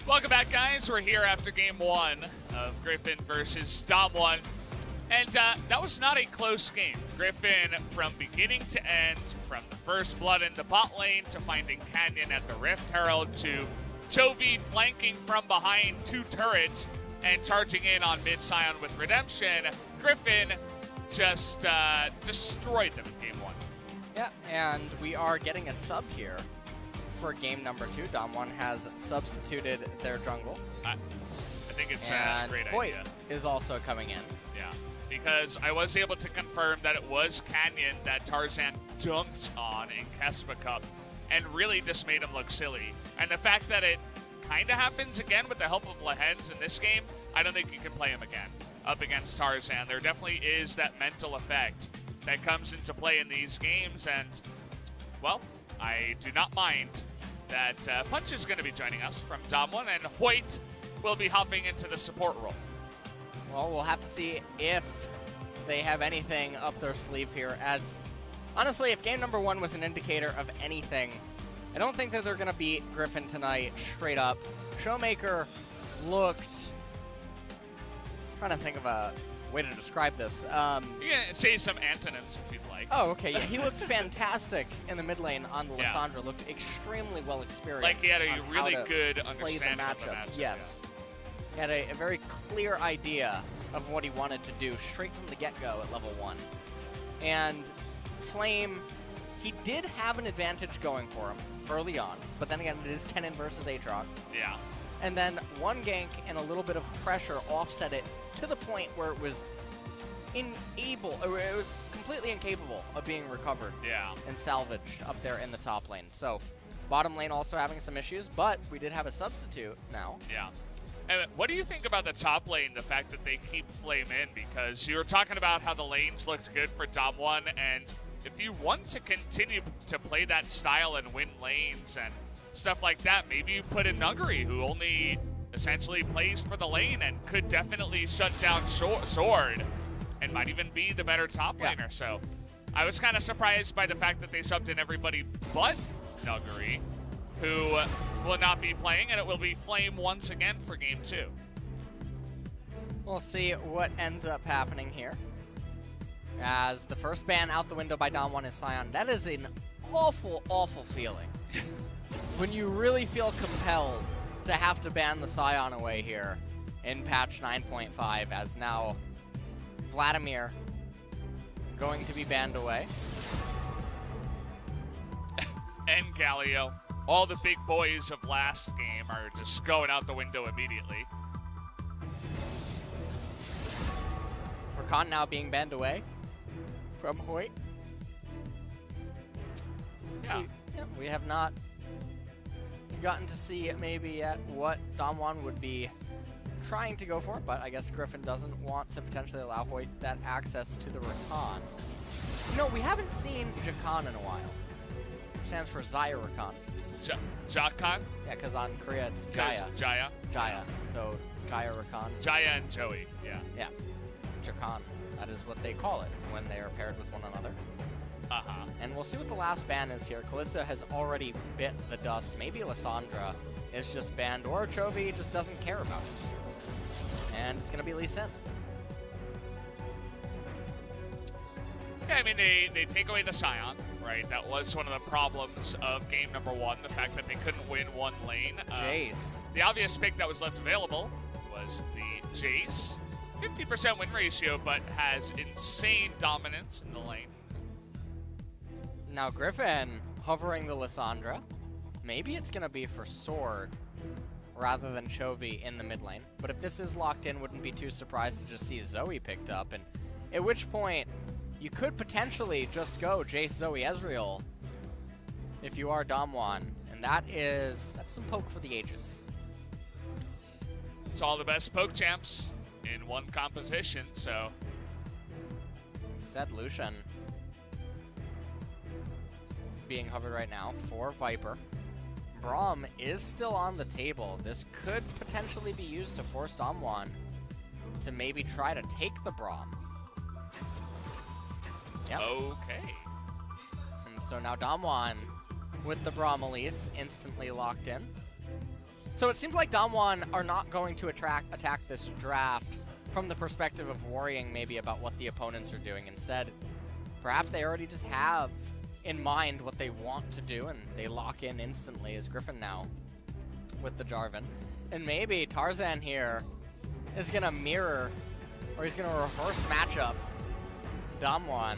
Welcome back, guys. We're here after game one of Griffin versus DAMWON. And that was not a close game. Griffin, from beginning to end, from the first blood in the bot lane to finding Canyon at the Rift Herald to Chovy flanking from behind two turrets and charging in on mid Scion with Redemption, Griffin just destroyed them in game one. Yeah, and we are getting a sub here for game number 2. DAMWON has substituted their jungle. I think it's a great idea. Is also coming in. Yeah, because I was able to confirm that it was Canyon that Tarzan dunked on in Kespa Cup and really just made him look silly. And the fact that it kind of happens again with the help of LeHends in this game, I don't think you can play him again up against Tarzan. There definitely is that mental effect that comes into play in these games, and, well, I do not mind that Punch is going to be joining us from DAMWON, and Hoyt will be hopping into the support role. Well, we'll have to see if they have anything up their sleeve here, as, honestly, if game number 1 was an indicator of anything, I don't think that they're going to beat Griffin tonight straight up. ShowMaker looked... I'm trying to think of a way to describe this. You can say some antonyms if you'd like. Oh, okay. Yeah, he looked fantastic in the mid lane on the Lissandra. Yeah. Looked extremely well experienced. Like he had a really good understanding of the matchup. Yes. Yeah. He had a very clear idea of what he wanted to do straight from the get-go at level 1. And Flame, he did have an advantage going for him early on, but then again, it is Kennen versus Aatrox. Yeah. And then one gank and a little bit of pressure offset it to the point where it was completely incapable of being recovered and salvaged up there in the top lane. So bottom lane also having some issues, but we did have a substitute now. Yeah. And what do you think about the top lane, the fact that they keep Flame in? Because you were talking about how the lanes looked good for DAMWON, and if you want to continue to play that style and win lanes and stuff like that, maybe you put in Nuggery, who only essentially plays for the lane and could definitely shut down Sword and might even be the better top laner. So I was kind of surprised by the fact that they subbed in everybody but Nuggery, who will not be playing, and it will be Flame once again for game 2. We'll see what ends up happening here. As the first ban out the window by DAMWON is Scion. That is an awful, awful feeling. When you really feel compelled to have to ban the Scion away here in patch 9.5, as now Vladimir going to be banned away. And Galio. All the big boys of last game are just going out the window immediately. Rakan now being banned away from Hoyt. Yeah. We have not gotten to see maybe yet what DAMWON would be trying to go for, but I guess Griffin doesn't want to potentially allow Hoyt that access to the Rakan. No, we haven't seen Jakan in a while. Stands for Xayah Rakan. Jakan? Yeah, because on Korea it's Jayah. Jayah. So Xayah Rakan. Jayah and Joey, yeah. Yeah. Jakan. That is what they call it when they are paired with one another. Uh-huh. And we'll see what the last ban is here. Kalista has already bit the dust. Maybe Lissandra is just banned, or Chovy just doesn't care about it. And it's going to be Lucian. Yeah, I mean, they take away the Scion, right? That was one of the problems of game number 1, the fact that they couldn't win one lane. Jayce. The obvious pick that was left available was the Jayce. 50% win ratio, but has insane dominance in the lane. Now Griffin hovering the Lissandra. Maybe it's going to be for Sword rather than Chovy in the mid lane. But if this is locked in, wouldn't be too surprised to just see Zoe picked up. And at which point, you could potentially just go Jayce, Zoe, Ezreal if you are DAMWON. And that's some poke for the ages. It's all the best poke champs in one composition, so. Instead, Lucian being hovered right now for Viper. Braum is still on the table. This could potentially be used to force DAMWON to maybe try to take the Braum. Yep. Okay. And so now DAMWON with the Braum Elise instantly locked in. So it seems like DAMWON are not going to attack this draft from the perspective of worrying maybe about what the opponents are doing. Instead, perhaps they already just have in mind what they want to do, and they lock in instantly as Griffin now with the Jarvin. And maybe Tarzan here is going to mirror, or he's going to reverse matchup DAMWON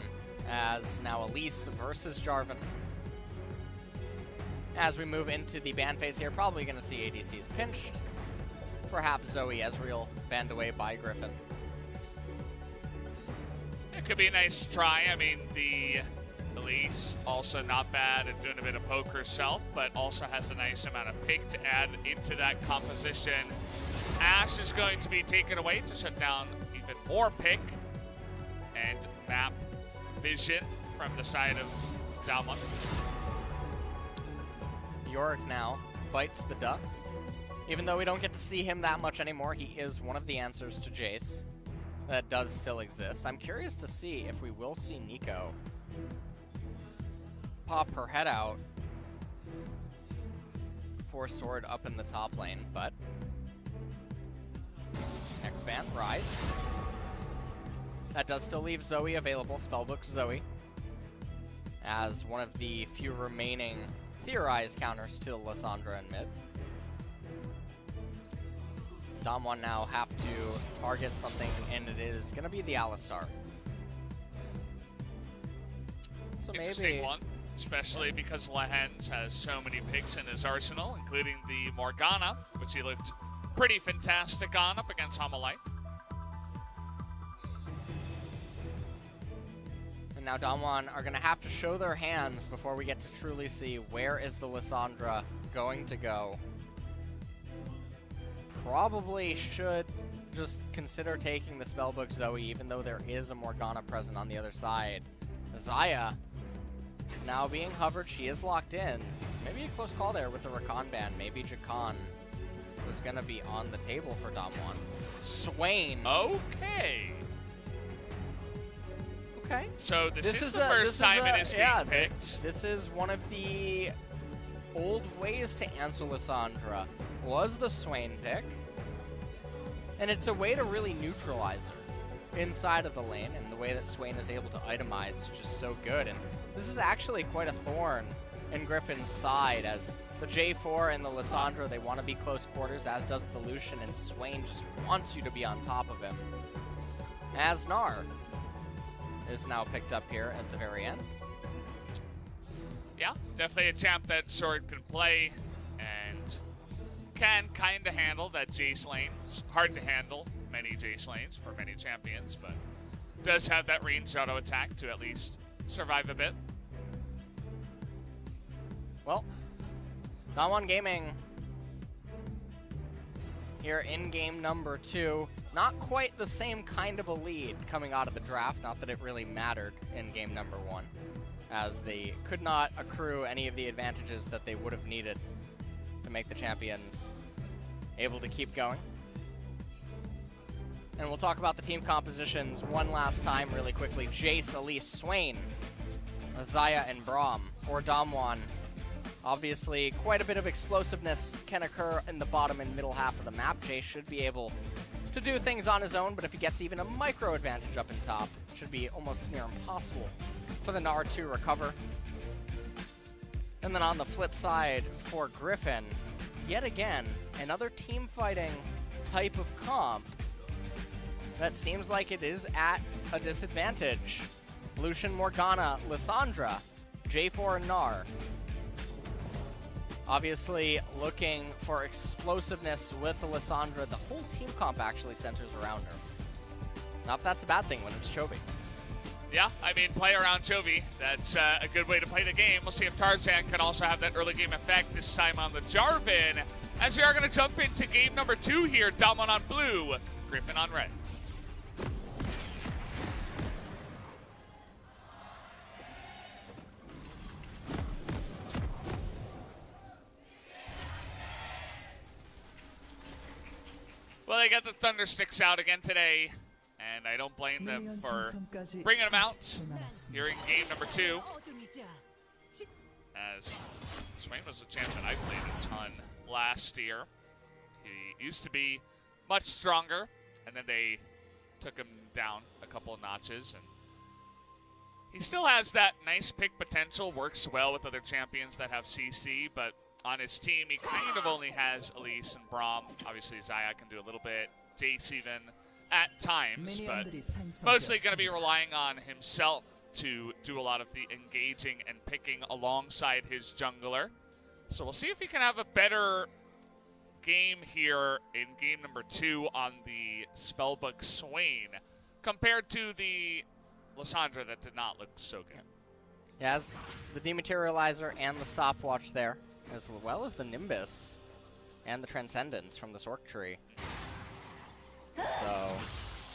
as now Elise versus Jarvin. As we move into the ban phase here, probably going to see ADCs pinched. Perhaps Zoe Ezreal banned away by Griffin. It could be a nice try. I mean, the Elise also not bad at doing a bit of poke herself, but also has a nice amount of pick to add into that composition. Ashe is going to be taken away to shut down even more pick and map vision from the side of DAMWON. Yorick now bites the dust. Even though we don't get to see him that much anymore, he is one of the answers to Jayce that does still exist. I'm curious to see if we will see Neeko pop her head out for Sword up in the top lane, but next ban, Rise. That does still leave Zoe available, Spellbook Zoe, as one of the few remaining theorized counters to Lissandra in mid. DAMWON now have to target something, and it is going to be the Alistar. So interesting one, especially because LeHends has so many picks in his arsenal, including the Morgana, which he looked pretty fantastic on up against Homalife. And now DAMWON are going to have to show their hands before we get to truly see where is the Lissandra going to go. Probably should just consider taking the Spellbook Zoe, even though there is a Morgana present on the other side. Xayah now being hovered, she is locked in. So maybe a close call there with the Rakan ban. Maybe Jakan was going to be on the table for DAMWON. Swain. Okay. Okay. So this is the first time it is being picked. This is one of the old ways to answer Lissandra, was the Swain pick. And it's a way to really neutralize her inside of the lane, and the way that Swain is able to itemize is just so good. And this is actually quite a thorn in Griffin's side, as the J4 and the Lissandra, they want to be close quarters, as does the Lucian, and Swain just wants you to be on top of him. As Gnar is now picked up here at the very end. Yeah, definitely a champ that Sword can play and can kind of handle that Jayce lane. It's hard to handle many Jayce lanes for many champions, but does have that ranged auto attack to at least survive a bit. Well, DAMWON Gaming here in game number 2. Not quite the same kind of a lead coming out of the draft, not that it really mattered in game number 1, as they could not accrue any of the advantages that they would have needed to make the champions able to keep going. And we'll talk about the team compositions one last time really quickly. Jayce, Elise, Swain, Xayah, and Braum for DAMWON. Obviously, quite a bit of explosiveness can occur in the bottom and middle half of the map. Jayce should be able to do things on his own, but if he gets even a micro advantage up in top, it should be almost near impossible for the Gnar to recover. And then on the flip side for Griffin, yet again, another team fighting type of comp that seems like it is at a disadvantage. Lucian, Morgana, Lissandra, J4, and Gnar. Obviously looking for explosiveness with the Lissandra. The whole team comp actually centers around her. Not that that's a bad thing when it's Chovy. Yeah, I mean, play around Chovy. That's a good way to play the game. We'll see if Tarzan can also have that early game effect, this time on the Jarvin. As we are going to jump into game number 2 here. DAMWON on blue, Griffin on red. Well, they got the Thunder Sticks out again today, and I don't blame them for bringing them out here in game number 2. As Swain was a champ that I played a ton last year. He used to be much stronger, and then they took him down a couple of notches. And he still has that nice pick potential, works well with other champions that have CC, but on his team, he kind of only has Elise and Braum. Obviously, Xayah can do a little bit, Jayce even at times, but mostly going to be relying on himself to do a lot of the engaging and picking alongside his jungler. So we'll see if he can have a better game here in game number 2 on the Spellbook Swain compared to the Lissandra that did not look so good. He has the Dematerializer and the Stopwatch there, as well as the Nimbus and the Transcendence from the Sork tree. So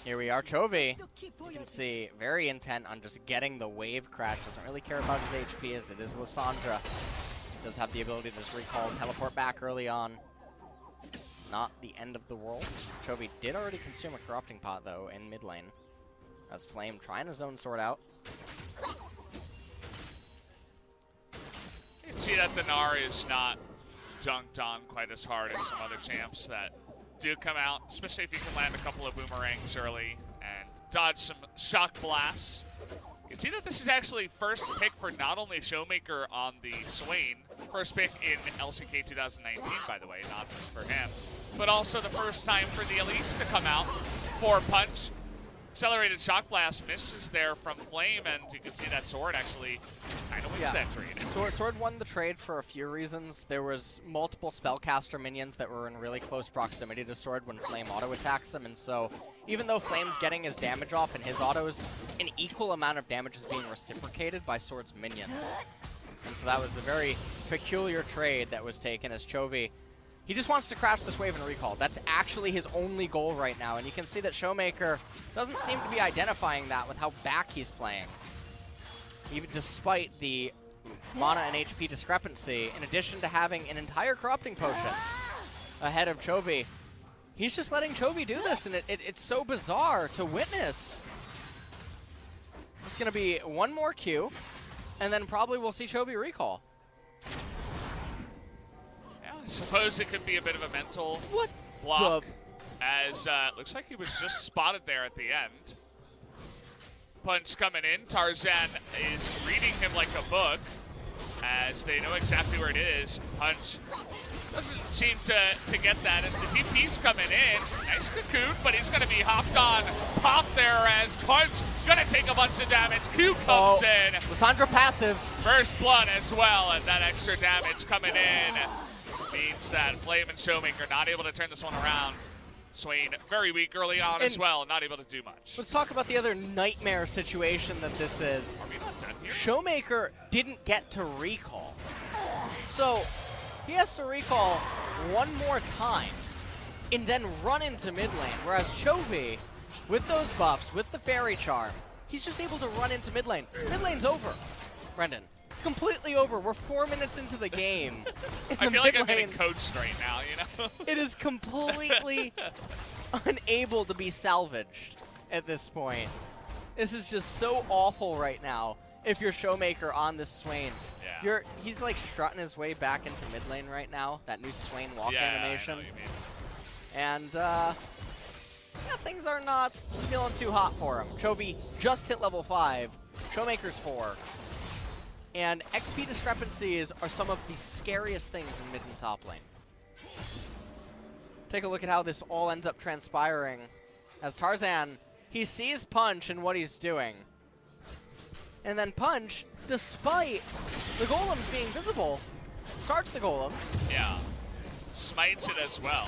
here we are, Chovy. You can see very intent on just getting the wave crash. Doesn't really care about his HP as it is Lissandra. Does have the ability to just recall, teleport back early on. Not the end of the world. Chovy did already consume a Corrupting Pot though in mid lane. As Flame trying his own sword out. You can see that the Gnar is not dunked on quite as hard as some other champs that do come out, especially if you can land a couple of boomerangs early and dodge some shock blasts. You can see that this is actually first pick for not only ShowMaker on the Swain, first pick in LCK 2019, by the way, not just for him, but also the first time for the Elise to come out for Punch. Accelerated Shock Blast misses there from Flame, and you can see that Sword actually kind of wins that trade. Sword won the trade for a few reasons. There was multiple Spellcaster minions that were in really close proximity to Sword when Flame auto-attacks them, and so even though Flame's getting his damage off and his autos, an equal amount of damage is being reciprocated by Sword's minions. And so that was a very peculiar trade that was taken as Chovy. He just wants to crash this wave and recall. That's actually his only goal right now, and you can see that ShowMaker doesn't seem to be identifying that with how back he's playing. Even despite the mana and HP discrepancy, in addition to having an entire Corrupting Potion ahead of Chovy, he's just letting Chovy do this, and it's so bizarre to witness. It's going to be one more Q, and then probably we'll see Chovy recall. I suppose it could be a bit of a mental block, as looks like he was just spotted there at the end. Punch coming in. Tarzan is reading him like a book, as they know exactly where it is. Punch doesn't seem to get that as the TP's coming in. Nice cocoon, but he's going to be hopped on. Pop there as Punch going to take a bunch of damage. Q comes in. Lissandra passive. First blood as well, and that extra damage coming in means that Flame and ShowMaker not able to turn this one around. Swain very weak early on as well, not able to do much. Let's talk about the other nightmare situation that this is. Are we not done here? ShowMaker didn't get to recall. So he has to recall one more time and then run into mid lane, whereas Chovy, with those buffs, with the Fairy Charm, he's just able to run into mid lane. Mid lane's over, Brendan. It's completely over. We're 4 minutes into the game. I feel like I'm getting coached right now, you know? It is completely unable to be salvaged at this point. This is just so awful right now if you're ShowMaker on this Swain. Yeah. He's like strutting his way back into mid lane right now, that new Swain walk animation. I know what you mean. And yeah, things are not feeling too hot for him. Chovy just hit level 5. ShowMaker's 4. And XP discrepancies are some of the scariest things in mid and top lane. Take a look at how this all ends up transpiring. As Tarzan, he sees Punch and what he's doing. And then Punch, despite the golems being visible, starts the golem. Yeah. Smites it as well.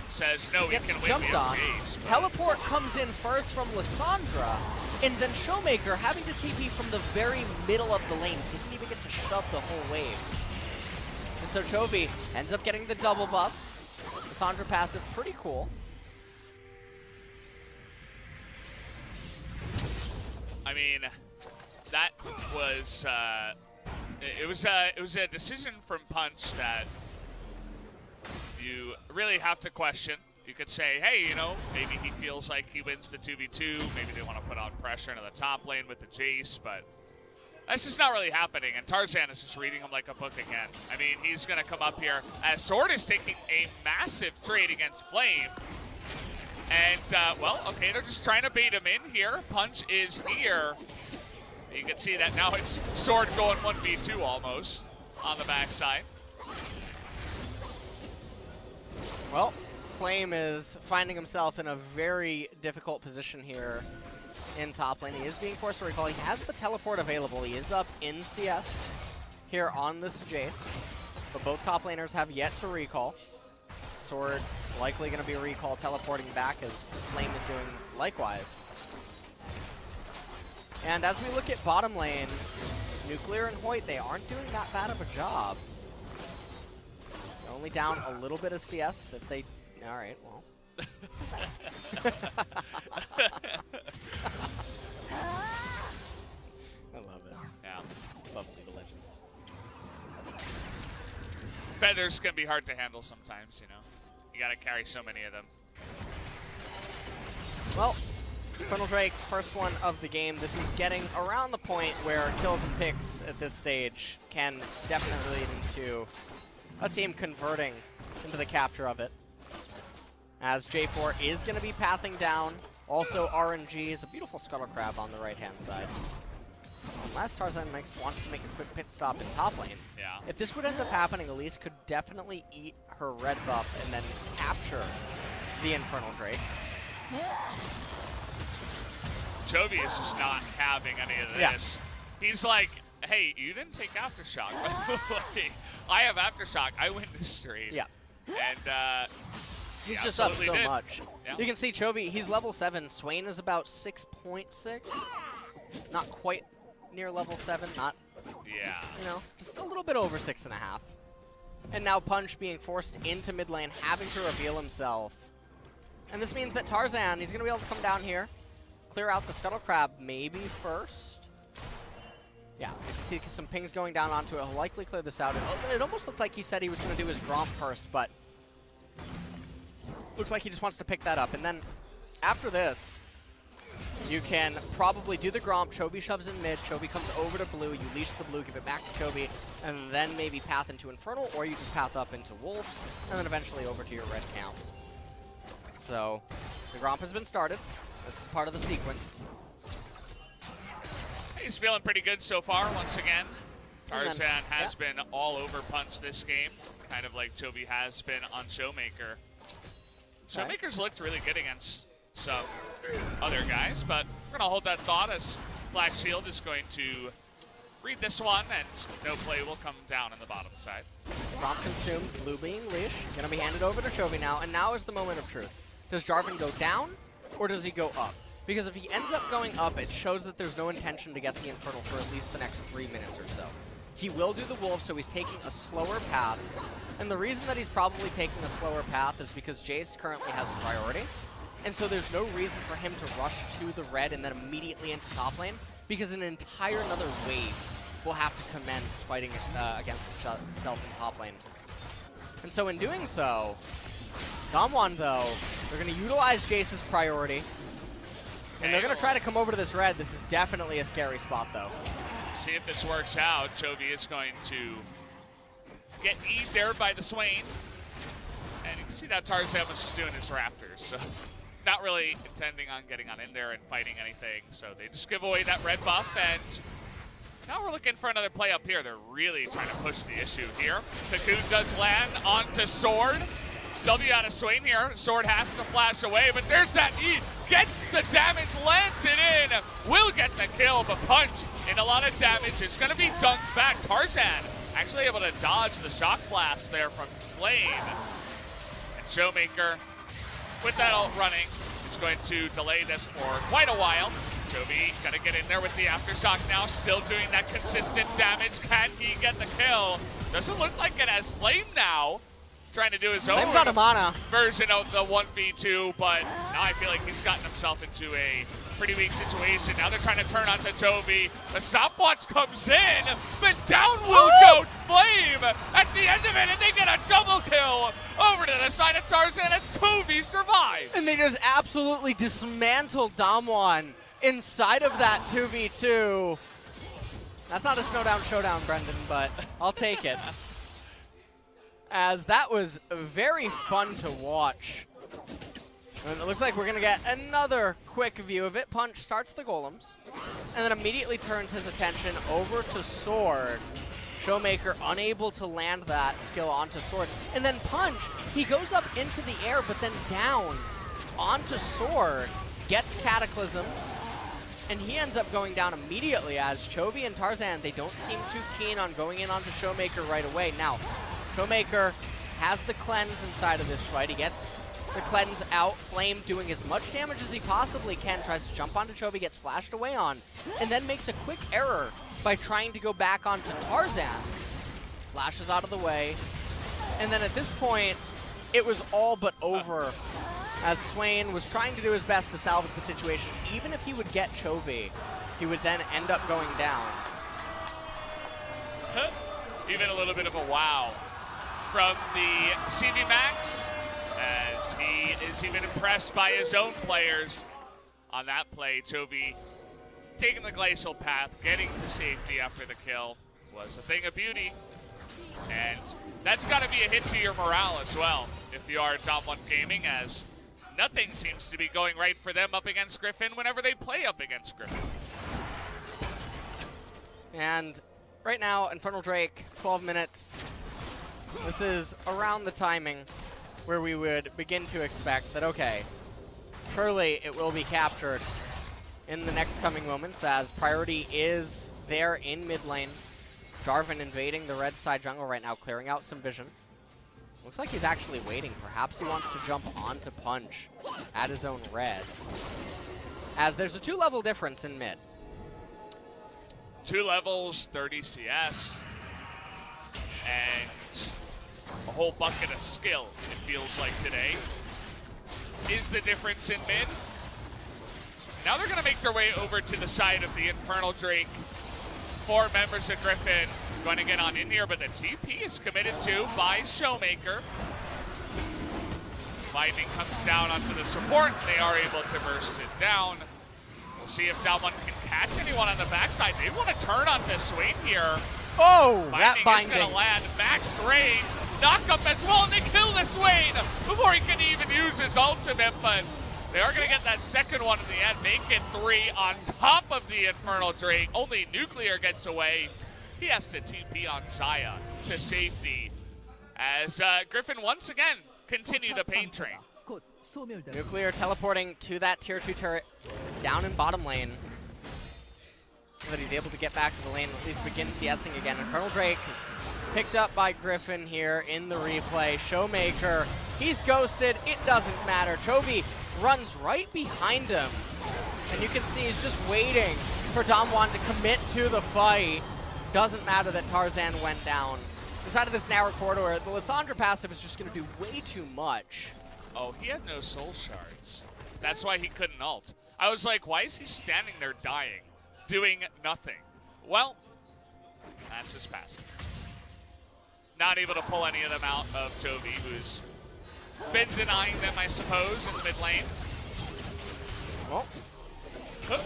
Says, no, we can win. Jumped on. Teleport comes in first from Lissandra. And then ShowMaker, having to TP from the very middle of the lane, didn't even get to shove the whole wave. And so Chovy ends up getting the double buff. Lissandra passive, pretty cool. I mean, that was it was a decision from Punch that you really have to question. You could say, hey, you know, maybe he feels like he wins the 2v2. Maybe they want to put on pressure into the top lane with the Jayce, but That's just not really happening, and Tarzan is just reading him like a book again. I mean, he's going to come up here as Sword is taking a massive trade against Flame. And, well, okay, they're just trying to bait him in here. Punch is here. You can see that now it's Sword going 1v2 almost on the backside. Well, Flame is finding himself in a very difficult position here in top lane. He is being forced to recall. He has the teleport available. He is up in CS here on this Jayce, but both top laners have yet to recall. Sword likely going to be recall teleporting back as Flame is doing likewise. And as we look at bottom lane, Nuclear and Hoyt, they aren't doing that bad of a job. They're only down a little bit of CS if they... Alright, well. I love it. Yeah. Love League of Legends. Feathers can be hard to handle sometimes, you know. You gotta carry so many of them. Well, Infernal Drake, first one of the game. This is getting around the point where kills and picks at this stage can definitely lead into a team converting into the capture of it. As J4 is going to be pathing down. Also, RNG is a beautiful Scuttle Crab on the right-hand side. Unless Tarzan wants to make a quick pit stop in top lane. Yeah. If this would end up happening, Elise could definitely eat her red buff and then capture the Infernal Drake. Chovy is just not having any of this. Yeah. He's like, hey, you didn't take Aftershock. I have Aftershock. I win this stream. Yeah. And, he's just up so did. much. Yeah. You can see Chovy, he's level 7. Swain is about 6.6. Not quite near level 7. Not, you know, just a little bit over 6.5. And now Punch being forced into mid lane, having to reveal himself. And this means that Tarzan, he's going to be able to come down here, clear out the Scuttle Crab maybe first. Yeah, you can see some pings going down onto it. He'll likely clear this out. It almost looked like he said he was going to do his Braum first, but looks like he just wants to pick that up. And then after this, you can probably do the Gromp. Chovy shoves in mid. Chovy comes over to blue. You leash the blue, give it back to Chovy, and then maybe path into Infernal, or you can path up into Wolves, and then eventually over to your red count. So the Gromp has been started. This is part of the sequence. He's feeling pretty good so far once again. Tarzan has been all over Punch this game, kind of like Chovy has been on ShowMaker. ShowMaker's looked really good against some other guys, but we're going to hold that thought as Black Shield is going to read this one, and no play will come down on the bottom side. Gromp consumed, blue being leash, going to be handed over to Chovy now, and now is the moment of truth. Does Jarvin go down, or does he go up? Because if he ends up going up, it shows that there's no intention to get the Infernal for at least the next 3 minutes or so. He will do the Wolf, so he's taking a slower path. And the reason that he's probably taking a slower path is because Jayce currently has a priority. And so there's no reason for him to rush to the red and then immediately into top lane, because an entire another wave will have to commence fighting against itself in top lane. And so in doing so, DAMWON though, they're going to utilize Jayce's priority. And they're going to try to come over to this red. This is definitely a scary spot though. See if this works out. Chovy is going to get E'd there by the Swain. And you can see that Tarzan was just doing his Raptors, so not really intending on getting on in there and fighting anything. So they just give away that red buff, and now we're looking for another play up here. They're really trying to push the issue here. Cocoon does land onto Sword. W out of Swain here. Sword has to flash away, but there's that E. Gets the damage, lands it in. Will get the kill, but Punch in a lot of damage. It's going to be dunked back. Tarzan actually able to dodge the shock blast there from Flame. And ShowMaker, with that ult running, is going to delay this for quite a while. Chovy got to get in there with the Aftershock now, still doing that consistent damage. Can he get the kill? Doesn't look like it has Flame now. Trying to do his own version of the 1v2, but now I feel like he's gotten himself into a pretty weak situation. Now they're trying to turn onto Chovy. The stopwatch comes in, but down will go Flame at the end of it, and they get a double kill over to the side of Tarzan as Chovy survives. And they just absolutely dismantled DAMWON inside of that 2v2. That's not a Snowdown Showdown, Brendan, but I'll take it. As that was very fun to watch. And it looks like we're going to get another quick view of it. Punch starts the golems, and then immediately turns his attention over to Sword. ShowMaker unable to land that skill onto Sword. And then Punch, he goes up into the air, but then down onto Sword, gets Cataclysm, and he ends up going down immediately as Chovy and Tarzan, they don't seem too keen on going in onto ShowMaker right away. Now, ShowMaker has the cleanse inside of this fight. He gets the cleanse out, Flame doing as much damage as he possibly can, tries to jump onto Chovy, gets flashed away on, and then makes a quick error by trying to go back onto Tarzan. Flashes out of the way, and then at this point, it was all but over as Swain was trying to do his best to salvage the situation. Even if he would get Chovy, he would then end up going down. Even a little bit of a wow from the CV Max, as he is even impressed by his own players on that play. Chovy taking the glacial path, getting to safety after the kill was a thing of beauty. And that's got to be a hit to your morale as well if you are DWG Gaming, as nothing seems to be going right for them up against Griffin whenever they play up against Griffin. And right now, Infernal Drake, 12 minutes. This is around the timing where we would begin to expect that, okay, surely it will be captured in the next coming moments, as priority is there in mid lane. Jarvin invading the red side jungle right now, clearing out some vision. Looks like he's actually waiting. Perhaps he wants to jump onto Punch at his own red, as there's a 2-level difference in mid. 2 levels, 30 CS, and a whole bucket of skill, it feels like today, is the difference in mid. Now they're going to make their way over to the side of the Infernal Drake. 4 members of Griffin going to get on in here, but the TP is committed to by ShowMaker. Lightning comes down onto the support. They are able to burst it down. We'll see if DWG can catch anyone on the backside. They want to turn onto Swain here. Oh, that binding. Is going to land max range. Knock up as well, and they kill the Swain before he can even use his ultimate, but they are going to get that second one in the end, make it 3 on top of the Infernal Drake. Only Nuclear gets away. He has to TP on Xayah to safety as Griffin once again continue the pain train. Nuclear teleporting to that tier 2 turret down in bottom lane so that he's able to get back to the lane and at least begin CSing again. Infernal Drake picked up by Griffin here in the replay. ShowMaker, he's ghosted. It doesn't matter. Chovy runs right behind him, and you can see he's just waiting for DAMWON to commit to the fight. Doesn't matter that Tarzan went down. Inside of this narrow corridor, the Lissandra passive is just going to do way too much. Oh, he had no soul shards. That's why he couldn't ult. I was like, why is he standing there dying, doing nothing? Well, that's his passive. Not able to pull any of them out of Chovy, who's been denying them, I suppose, in the mid lane. Oh,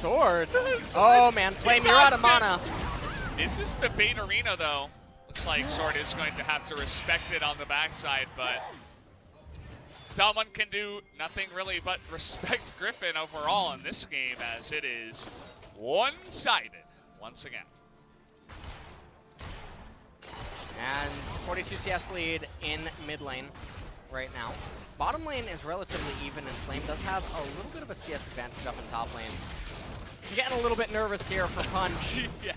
Sword. Oh man, Flame, you're out of mana. This is the bait arena, though. Looks like Sword is going to have to respect it on the backside, but DWG can do nothing really but respect Griffin overall in this game, as it is one-sided once again. And 42 CS lead in mid lane right now. Bottom lane is relatively even, and Flame does have a little bit of a CS advantage up in top lane. I'm getting a little bit nervous here for Punch. Yeah.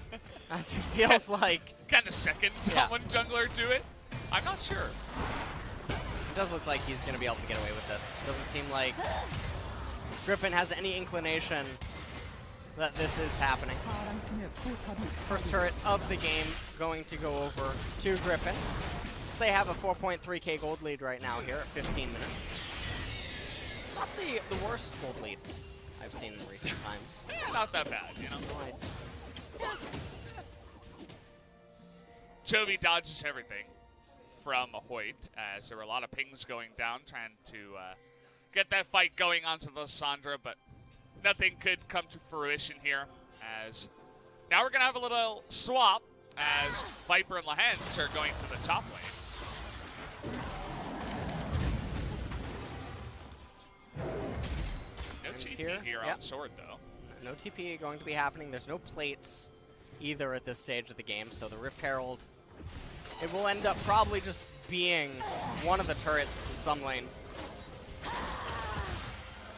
As it feels like kind of second DWG jungler to it. I'm not sure. It does look like he's going to be able to get away with this. Doesn't seem like Griffin has any inclination that this is happening. First turret of the game going to go over to Griffin. They have a 4.3k gold lead right now here at 15 minutes. Not the worst gold lead I've seen in recent times. Yeah, not that bad, you know. Yeah. Chovy dodges everything from Hoyt, as there were a lot of pings going down, trying to get that fight going onto Lissandra, but nothing could come to fruition here, as Now we're going to have a little swap as Viper and LeHends are going to the top lane. No TP here on Sword, though. No TP going to be happening. There's no plates either at this stage of the game, so the Rift Herald, it will end up probably just being one of the turrets in some lane.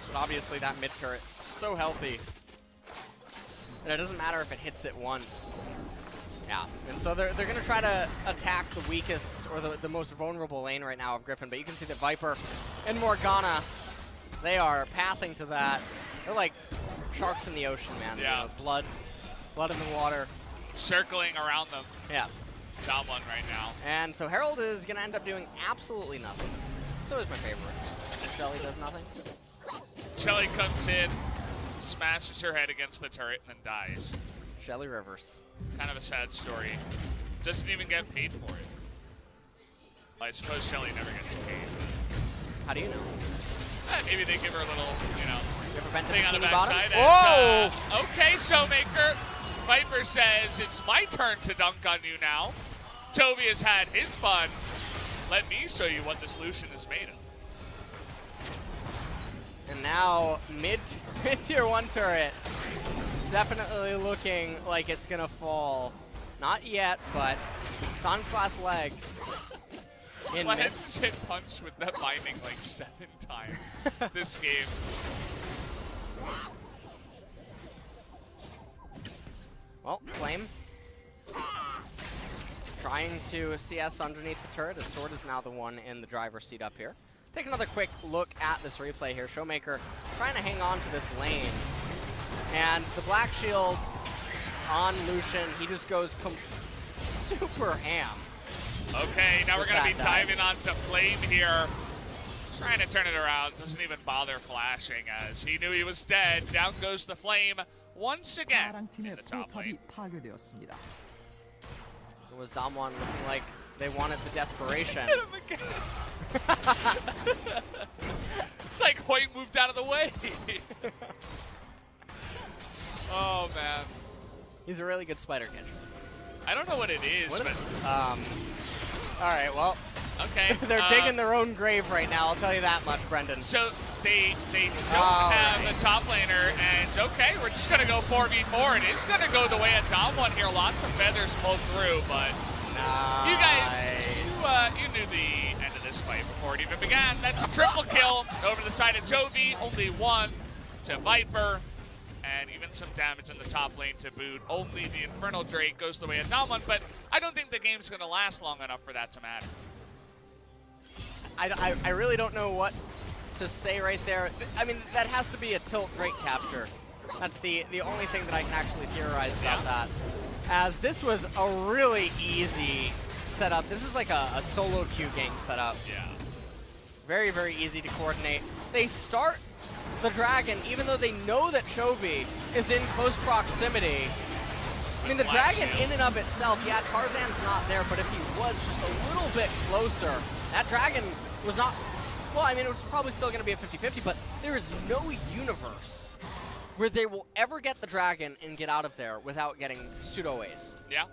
But obviously that mid turret, so healthy. And it doesn't matter if it hits it once. Yeah, and so they're going to try to attack the weakest or the most vulnerable lane right now of Griffin, but you can see that Viper and Morgana, they are pathing to that. They're like sharks in the ocean, man. Yeah. You know, blood in the water. Circling around them. Yeah. DAMWON right now. And so Herald is going to end up doing absolutely nothing. So is my favorite. And Shelly does nothing. Shelly comes in, smashes her head against the turret, and then dies. Shelly Rivers. Kind of a sad story. Doesn't even get paid for it. Well, I suppose Shelly never gets paid. How do you know? Maybe they give her a little, you know, thing on the bottom? backside. Whoa! And, okay, ShowMaker. Viper says, it's my turn to dunk on you now. Chovy has had his fun. Let me show you what this Lucian is made of. And now, mid-tier 1 turret. Definitely looking like it's going to fall. Not yet, but Don's last leg. LeHends has hit punch with that binding like 7 times this game. Well, Flame trying to CS underneath the turret. The Sword is now the one in the driver's seat up here. Take another quick look at this replay here. ShowMaker trying to hang on to this lane. And the Black Shield on Lucian, he just goes super ham. Okay, now we're going to be diving onto Flame here. Trying to turn it around. Doesn't even bother flashing as he knew he was dead. Down goes the Flame once again in the top lane. It was DAMWON looking like they wanted the desperation. Hit him again. It's like Hoyt moved out of the way. Oh, man. He's a really good spider catcher. I don't know what it is, but... all right, well... Okay. They're digging their own grave right now, I'll tell you that much, Brendan. So they don't have a top laner, and okay, we're just going to go 4v4. It is going to go the way of DAMWON here. Lots of feathers pulled through, but you guys, you knew the end of this fight before it even began. That's a triple kill over the side of Chovy. Only one to Viper, and even some damage in the top lane to boot. Only the Infernal Drake goes the way of DAMWON, but I don't think the game's going to last long enough for that to matter. I really don't know what to say right there. I mean, that has to be a tilt Drake capture. That's the only thing that I can actually theorize about that. As this was a really easy setup. This is like a solo queue game setup. Yeah. Very, very easy to coordinate. They start the dragon, even though they know that Chovy is in close proximity. I mean, the dragon in and of itself, yeah, Tarzan's not there, but if he was just a little bit closer, that dragon was not, well, I mean, it was probably still going to be a 50-50, but there is no universe where they will ever get the dragon and get out of there without getting pseudo-aced. Yeah.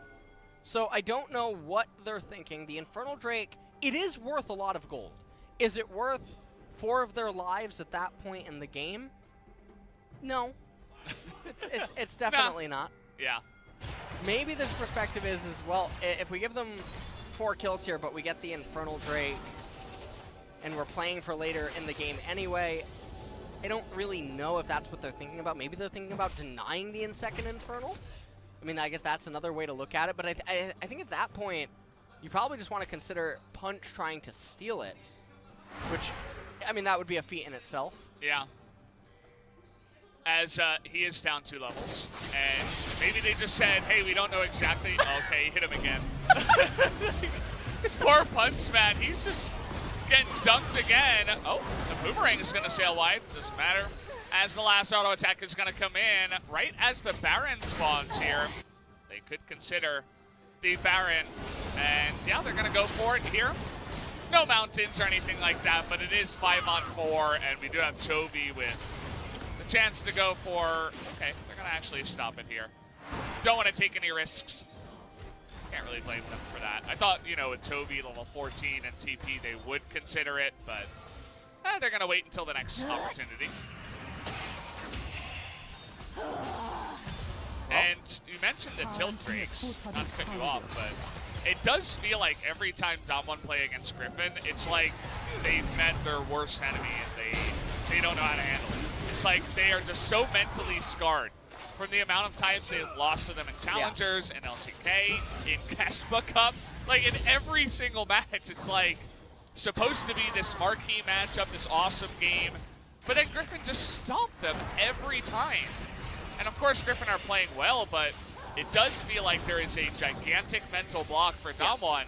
So I don't know what they're thinking. The Infernal Drake, it is worth a lot of gold. Is it worth 4 of their lives at that point in the game? No. It's definitely not. Yeah. Maybe this perspective is well, if we give them 4 kills here, but we get the Infernal Drake, and we're playing for later in the game anyway, I don't really know if that's what they're thinking about. Maybe they're thinking about denying the second Infernal. I mean, I guess that's another way to look at it, but I think at that point, you probably just want to consider Punch trying to steal it, which, I mean, that would be a feat in itself. Yeah. As he is down 2 levels, and maybe they just said, hey, we don't know exactly. Okay, hit him again. Poor Punch, man. He's just getting dunked again. Oh, the boomerang is going to sail wide. Doesn't matter. As the last auto attack is going to come in, right as the Baron spawns here, they could consider the Baron. And yeah, they're going to go for it here. No mountains or anything like that, but it is 5-on-4, and we do have Chovy with the chance to go for, okay, they're going to actually stop it here. don't want to take any risks. Can't really blame them for that. I thought, you know, with Chovy level 14 and TP, they would consider it, but they're going to wait until the next opportunity. And you mentioned the tilt breaks, not to cut you off, but it does feel like every time DAMWON play against Griffin, it's like they've met their worst enemy and they don't know how to handle it. It's like they are just so mentally scarred from the amount of times they've lost to them in Challengers, in LCK, in Kespa Cup. Like in every single match, it's like supposed to be this marquee matchup, this awesome game, but then Griffin just stomped them every time. And of course, Griffin are playing well, but it does feel like there is a gigantic mental block for DAMWON.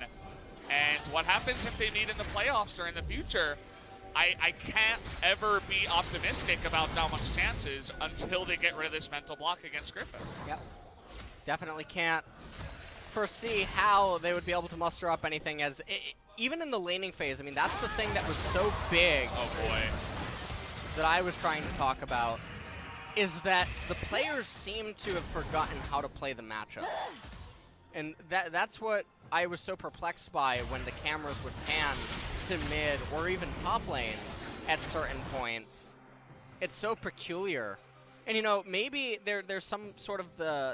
And what happens if they meet in the playoffs or in the future? I can't ever be optimistic about DAMWON's chances until they get rid of this mental block against Griffin. Yep. Definitely can't foresee how they would be able to muster up anything as even in the laning phase. I mean, that's the thing that was so big. Oh boy. That I was trying to talk about. Is that the players seem to have forgotten how to play the matchups. And that's what I was so perplexed by when the cameras would pan to mid or even top lane at certain points. It's so peculiar. And you know, maybe there's some sort of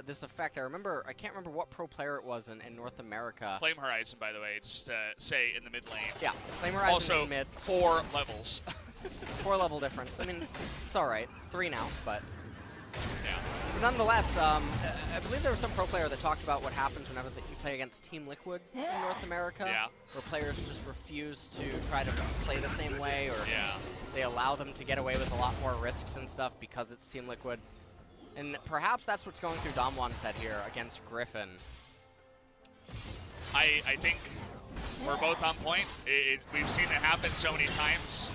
this effect. I can't remember what pro player it was in North America. Flame Horizon, by the way, just to say in the mid lane. Yeah, Flame Horizon also, in mid. 4 levels. 4 level difference. I mean, it's all right. 3 now, but yeah. But nonetheless, I believe there was some pro player that talked about what happens whenever you play against Team Liquid in North America, where players just refuse to try to play the same way, or they allow them to get away with a lot more risks and stuff because it's Team Liquid. And perhaps that's what's going through DAMWON's head here against Griffin. I think we're both on point. We've seen it happen so many times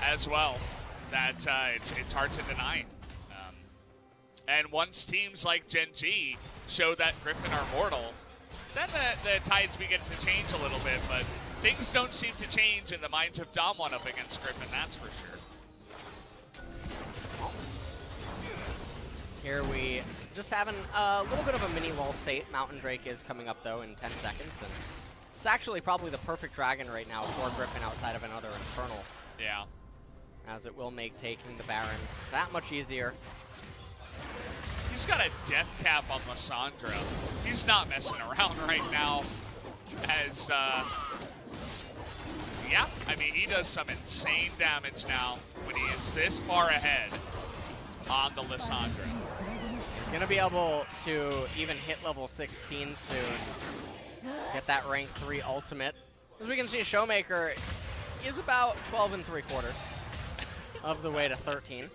as well that it's hard to deny. And once teams like Gen G show that Griffin are mortal, then the tides begin to change a little bit, but things don't seem to change in the minds of DAMWON up against Griffin, that's for sure. Here we just having a little bit of a mini lull state. Mountain Drake is coming up though in 10 seconds, and it's actually probably the perfect dragon right now for Griffin outside of another Infernal. Yeah. As it will make taking the Baron that much easier. He's got a death cap on Lissandra. He's not messing around right now. As, yeah, I mean, he does some insane damage now when he is this far ahead on the Lissandra. He's going to be able to even hit level 16 soon. Get that rank 3 ultimate. As we can see, ShowMaker is about 12 3/4 of the way to 13.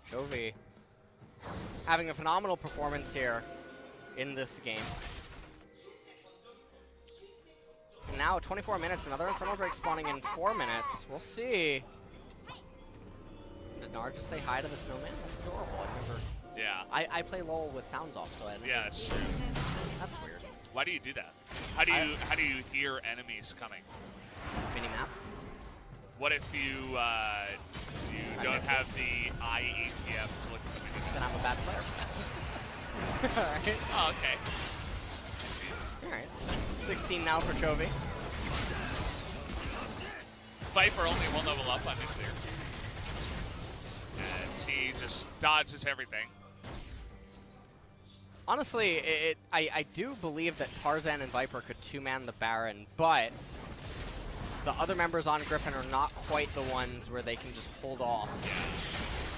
Chovy having a phenomenal performance here in this game. And now 24 minutes, another Infernal Drake spawning in 4 minutes. We'll see. Did Gnar just say hi to the snowman? That's adorable. I never. Yeah. I play LOL with sounds off, so I never. Yeah, that's true. That's weird. Why do you do that? How do you hear enemies coming? Minimap. What if you don't have the IEPF to look at the minimap? Then I'm a bad player. Alright. Oh, okay. Alright. 16 now for Chovy. Viper only 1 level up on nuclear. As he just dodges everything. Honestly, I do believe that Tarzan and Viper could 2-man the Baron, but the other members on Griffin are not quite the ones where they can just hold off. Yeah.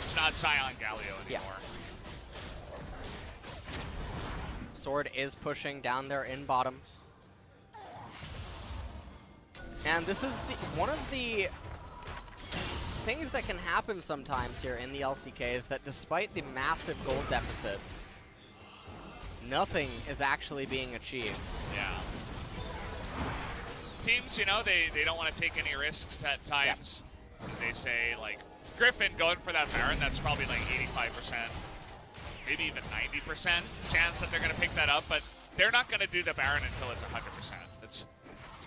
It's not Silent Galio anymore. Yeah. Sword is pushing down there in bottom. And this is one of the things that can happen sometimes here in the LCK is that despite the massive gold deficits, nothing is actually being achieved. Yeah. Teams, you know, they don't want to take any risks at times. Yeah. They say, like, Griffin going for that Baron, that's probably like 85%, maybe even 90% chance that they're going to pick that up, but they're not going to do the Baron until it's 100%. It's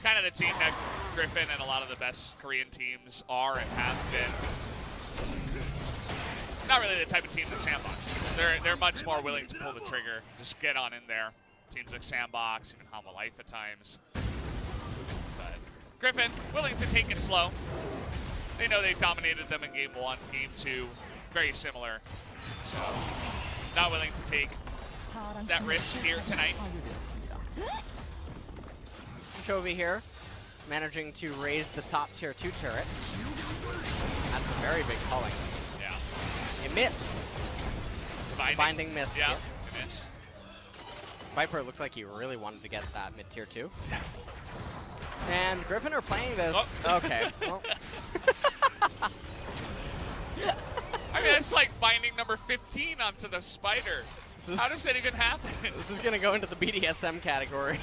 kind of the team that Griffin and a lot of the best Korean teams are and have been. Not really the type of team that sandboxes. Yes, they're much more willing to pull the trigger, just get on in there. Teams like Sandbox, even Hama Life at times. But Griffin, willing to take it slow. They know they dominated them in Game 1, Game 2, very similar. So, not willing to take that risk here tonight. Chovy here, managing to raise the top tier 2 turret. That's a very big culling. Yeah. It missed. Binding missed. Yeah, missed. Viper looked like he really wanted to get that mid tier 2. And Griffin are playing this. Oh. Okay. Well. I mean, it's like binding number 15 onto the spider. How does that even happen? This is going to go into the BDSM category.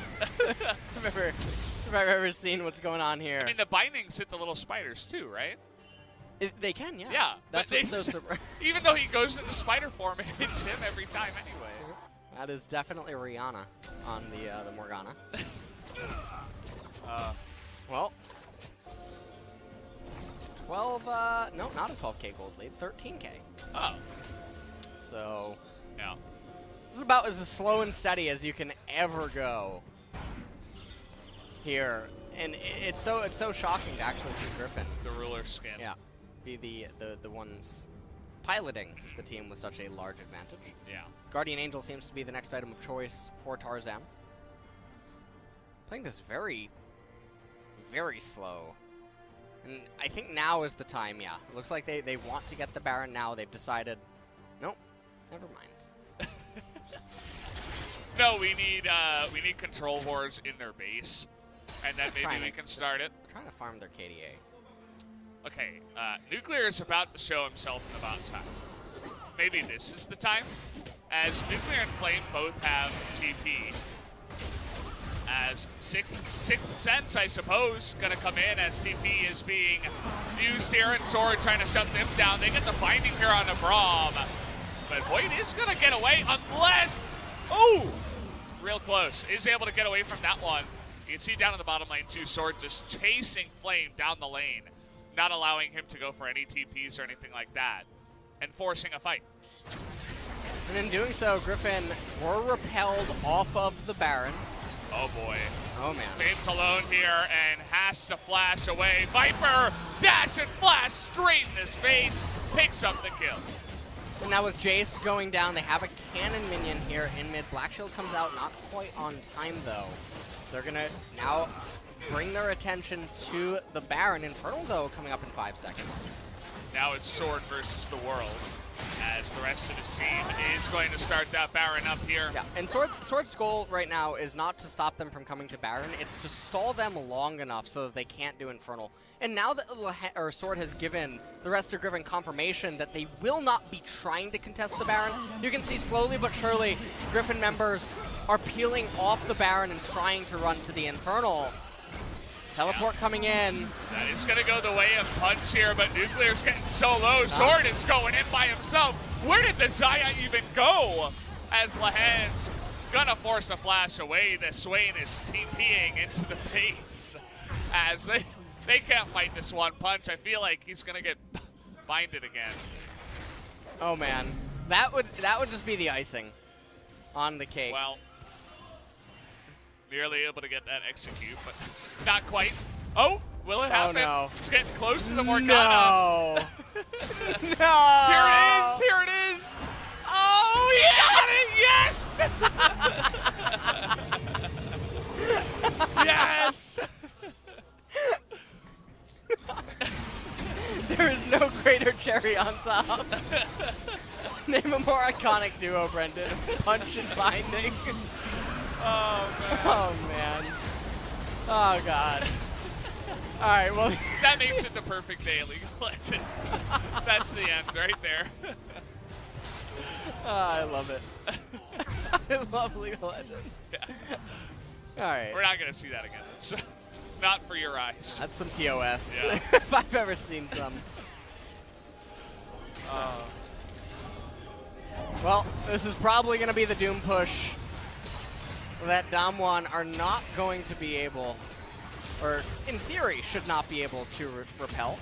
if I've ever seen what's going on here. I mean, the bindings hit the little spiders too, right? They can, yeah. Yeah. That's what's so surprising. Even though he goes into spider form, it hits him every time anyway. That is definitely Rihanna on the Morgana. Well, 12, no, not a 12K gold lead, 13K. Oh. So, yeah. This is about as slow and steady as you can ever go here. And it's so shocking to actually see Griffin, the ruler skin. Yeah. Be the ones piloting the team with such a large advantage. Yeah. Guardian Angel seems to be the next item of choice for Tarzan. Playing this very, very slow. And I think now is the time, yeah. It looks like they want to get the Baron now. They've decided, nope, never mind. No, we need control wars in their base. And then maybe we can start it. Trying to farm their KDA. Okay, Nuclear is about to show himself in the bot side. Maybe this is the time, as Nuclear and Flame both have TP. As Sixth Sense, I suppose, gonna come in as TP is being used here, and Sword trying to shut them down. They get the binding here on the Braum, but Void is gonna get away unless, oh, real close, is able to get away from that one. You can see down in the bottom lane too, Sword just chasing Flame down the lane, not allowing him to go for any TPs or anything like that, and forcing a fight. And in doing so, Griffin were repelled off of the Baron. Oh boy. Oh man. Fame's alone here and has to flash away. Viper, dash and flash straight in his face, picks up the kill. And now with Jayce going down, they have a cannon minion here in mid. Black Shield comes out not quite on time though. They're gonna now bring their attention to the Baron. Infernal though coming up in 5 seconds. Now it's Sword versus the world, as the rest of his team is going to start that Baron up here. Yeah, and Sword's goal right now is not to stop them from coming to Baron, it's to stall them long enough so that they can't do Infernal. And now that Sword has given the rest of Griffin confirmation that they will not be trying to contest the Baron, you can see slowly but surely Griffin members are peeling off the Baron and trying to run to the Infernal. Teleport coming in. That is going to go the way of Punch here, but Nuclear's getting so low. Sword is going in by himself. Where did the Xayah even go? As LeHends gonna force a flash away. The Swain is TPing into the face. As they can't fight this one. Punch, I feel like he's going to get binded again. Oh man, that would just be the icing on the cake. Well, nearly able to get that execute, but not quite. Oh, will it happen? Oh no. It's getting close to the Morgana. No. No. Here it is, here it is. Oh, he got it, yes! Yes! There is no greater cherry on top. Name a more iconic duo, Brendan. Punch and binding. Oh, man. Oh, man. Oh, God. All right, well. That makes it the perfect day of League of Legends. That's the end right there. Oh, I love it. I love League of Legends. Yeah. All right. We're not going to see that again. It's not for your eyes. That's some TOS. Yeah. If I've ever seen some. Well, this is probably going to be the Doom push that DAMWON are not going to be able, or in theory should not be able to repel.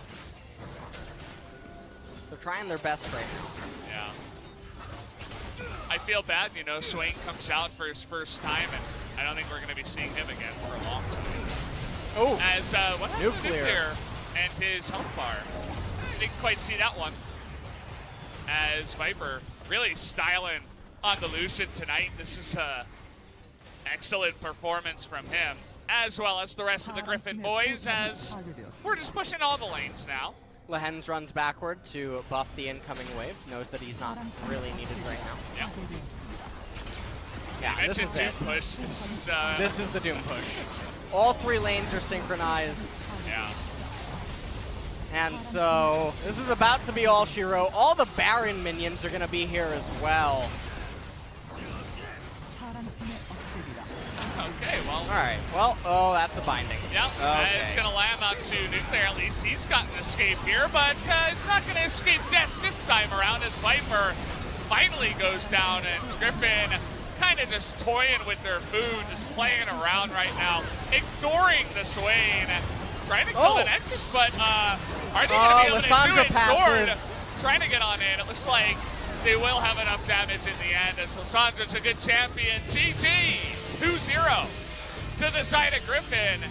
They're trying their best right now. Yeah. I feel bad, you know, Swain comes out for his first time, and I don't think we're going to be seeing him again for a long time. Oh, As what happened to Nuclear and his health bar? I didn't quite see that one. As Viper really styling on the Lucian tonight. This is a excellent performance from him, as well as the rest of the Griffin boys, as we're just pushing all the lanes now. LeHends runs backward to buff the incoming wave. Knows that he's not really needed right now. Yeah, this is Doom it. push. This is the Doom push. All 3 lanes are synchronized. Yeah. And so, this is about to be all she wrote. All the Baron minions are going to be here as well. Okay, well. Alright, well, oh, that's a binding. Yep, okay. It's going to land out to Nuclear. At least he's got an escape here, but it's not going to escape death this time around as Viper finally goes down, and Griffin kind of just toying with their food, just playing around right now, ignoring the Swain, trying to kill the Nexus, but are they going to be able to do it? Sword trying to get on in. It looks like they will have enough damage in the end, as Lissandra's a good champion. GG! 2-0 to the side of Griffin.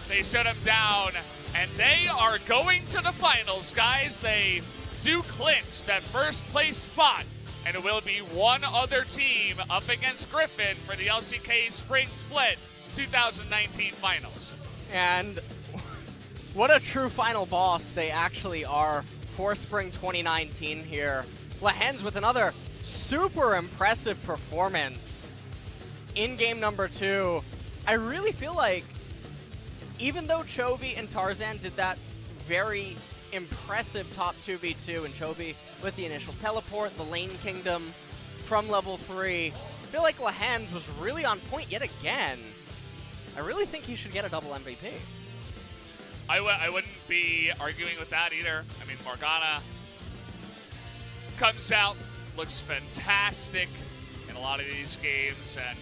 They shut him down, and they are going to the finals, guys. They do clinch that first place spot, and it will be one other team up against Griffin for the LCK Spring Split 2019 finals. And what a true final boss they actually are for Spring 2019 here. LeHends with another super impressive performance in game number 2. I really feel like, even though Chovy and Tarzan did that very impressive top 2v2, and Chovy with the initial teleport, the lane kingdom from level 3, I feel like LeHends was really on point yet again. I really think he should get a double MVP. I wouldn't be arguing with that either. I mean, Morgana comes out, looks fantastic in a lot of these games, and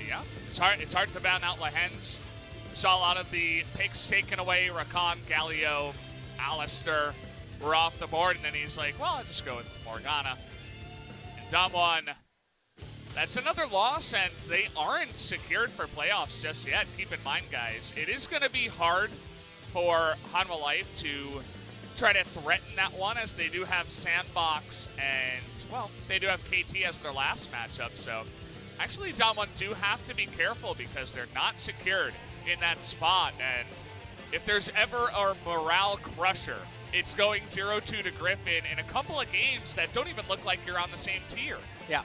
yeah, it's hard to ban out LeHends. We saw a lot of the picks taken away. Rakan, Galio, Alistair were off the board, and then he's like, well, I'll just go with Morgana. And DAMWON, that's another loss, and they aren't secured for playoffs just yet. Keep in mind, guys, it is going to be hard for Hanwha Life to try to threaten that one, as they do have Sandbox and, well, they do have KT as their last matchup. So actually DAMWON do have to be careful because they're not secured in that spot. And if there's ever a morale crusher, it's going 0-2 to Griffin in a couple of games that don't even look like you're on the same tier. Yeah.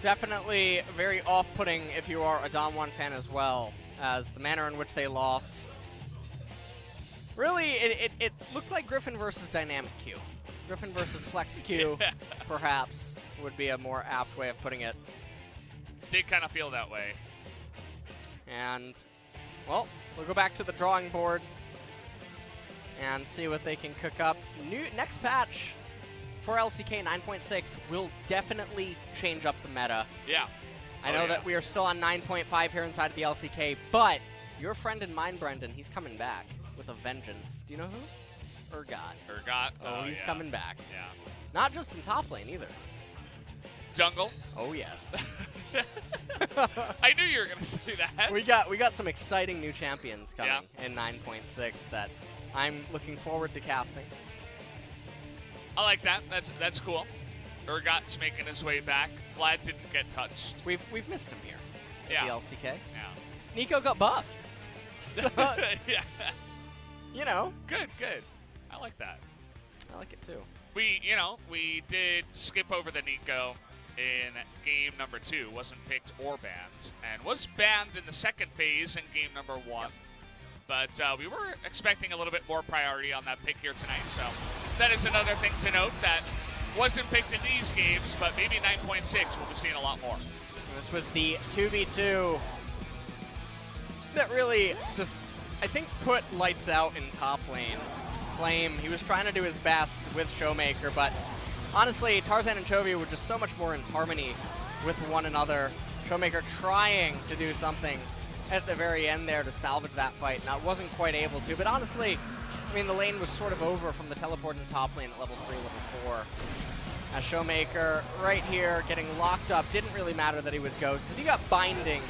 Definitely very off-putting if you are a DAMWON fan as well, as the manner in which they lost. Really, it looked like Griffin versus Dynamic Q. Griffin versus Flex Q, perhaps, would be a more apt way of putting it. Did kind of feel that way. And, well, we'll go back to the drawing board and see what they can cook up. Next patch for LCK 9.6 will definitely change up the meta. Yeah. I know that we are still on 9.5 here inside of the LCK, but your friend and mine, Brendan, he's coming back with a vengeance. Do you know who? Urgot. Oh, he's coming back. Yeah. Not just in top lane either. Jungle. Oh yes. I knew you were gonna say that. We got some exciting new champions coming in 9.6 that I'm looking forward to casting. I like that. That's cool. Urgot's making his way back. Vlad didn't get touched. We've missed him here at the LCK. Yeah. Nico got buffed. So, yeah. You know. Good. I like that. I like it too. We did skip over the Nico in game number 2. Wasn't picked or banned, and was banned in the second phase in game number 1. Yep. But we were expecting a little bit more priority on that pick here tonight. So that is another thing to note that wasn't picked in these games, but maybe 9.6 we'll be seeing a lot more. This was the 2v2 that really just, I think, put lights out in top lane. Flame, he was trying to do his best with ShowMaker, but honestly, Tarzan and Chovy were just so much more in harmony with one another. ShowMaker trying to do something at the very end there to salvage that fight. Now, it wasn't quite able to, but honestly, I mean, the lane was sort of over from the teleport in top lane at level 3, level 4. As ShowMaker right here getting locked up. Didn't really matter that he was Ghost, because he got Binding